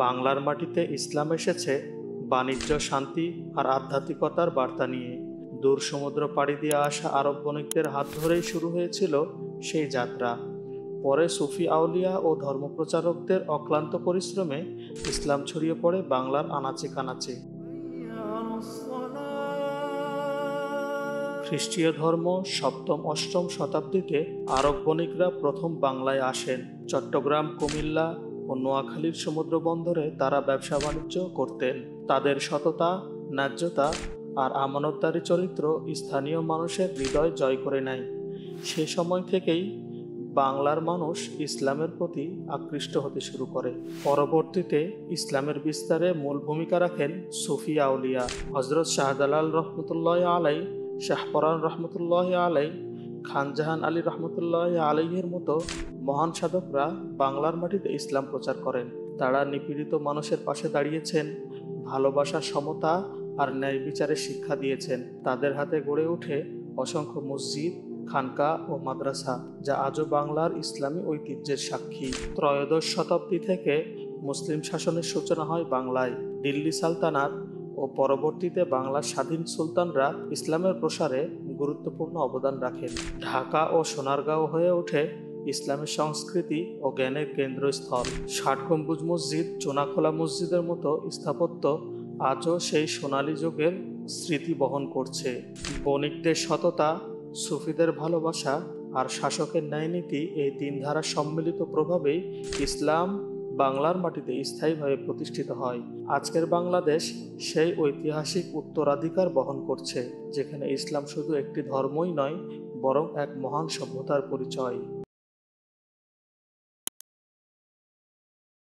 বাংলার মাটিতে ইসলাম এসেছে বাণিজ্য, শান্তি আর আধ্যাত্মিকতার বার্তা নিয়ে। দূর সমুদ্র পাড়ি দিয়ে আসা আরব বণিকদের হাত ধরেই শুরু হয়েছিল সেই যাত্রা। পরে সুফি আউলিয়া ও ধর্মপ্রচারকদের অক্লান্ত পরিশ্রমে ইসলাম ছড়িয়ে পড়ে বাংলার আনাচে কানাচে। খ্রিস্টীয় ধর্ম সপ্তম অষ্টম শতাব্দীতে আরব বণিকরা প্রথম বাংলায় আসেন। চট্টগ্রাম, কুমিল্লা ও নোয়াখালীর সমুদ্র বন্দরে তারা ব্যবসা বাণিজ্য করতেন। তাদের সততা, ন্যায্যতা আর আমানতদারি চরিত্র স্থানীয় মানুষের হৃদয় জয় করে নেয়। সে সময় থেকেই বাংলার মানুষ ইসলামের প্রতি আকৃষ্ট হতে শুরু করে। পরবর্তীতে ইসলামের বিস্তারে মূল ভূমিকা রাখেন সুফি আউলিয়া। হজরত শাহজালাল রহমতুল্লাহ আলাই, শাহপরান রহমতুল্লাহ আলাই, খানজাহান আলী রহমতুল্লাহ আলাইয়ের মতো মহান সাধকরা বাংলার মাটিতে ইসলাম প্রচার করেন। তারা নিপীড়িত মানুষের পাশে দাঁড়িয়েছেন, ভালোবাসা, সমতা আর ন্যায় বিচারের শিক্ষা দিয়েছেন। তাদের হাতে গড়ে ওঠে অসংখ্য মসজিদ, খানকা ও মাদ্রাসা, যা আজও বাংলার ইসলামী ঐতিহ্যের সাক্ষী। ত্রয়োদশ শতাব্দী থেকে মুসলিম শাসনের সূচনা হয় বাংলায়। দিল্লি সালতানাত ও পরবর্তীতে বাংলার স্বাধীন সুলতানরা ইসলামের প্রসারে গুরুত্বপূর্ণ অবদান রাখেন। ঢাকা ও সোনারগাঁও হয়ে ওঠে ইসলামের সংস্কৃতি ও জ্ঞানের কেন্দ্রস্থল। ষাট গম্বুজ মসজিদ, চুনাখোলা মসজিদের মতো স্থাপত্য আজও সেই সোনালী যুগের স্মৃতি বহন করছে। বণিকদের সততা, সুফিদের ভালোবাসা আর শাসকের ন্যায়নীতি, এই তিন ধারার সম্মিলিত প্রভাবেই ইসলাম বাংলার মাটিতে স্থায়ীভাবে প্রতিষ্ঠিত হয়। আজকের বাংলাদেশ সেই ঐতিহাসিক উত্তরাধিকার বহন করছে, যেখানে ইসলাম শুধু একটি ধর্মই নয়, বরং এক মহান সভ্যতার পরিচয়।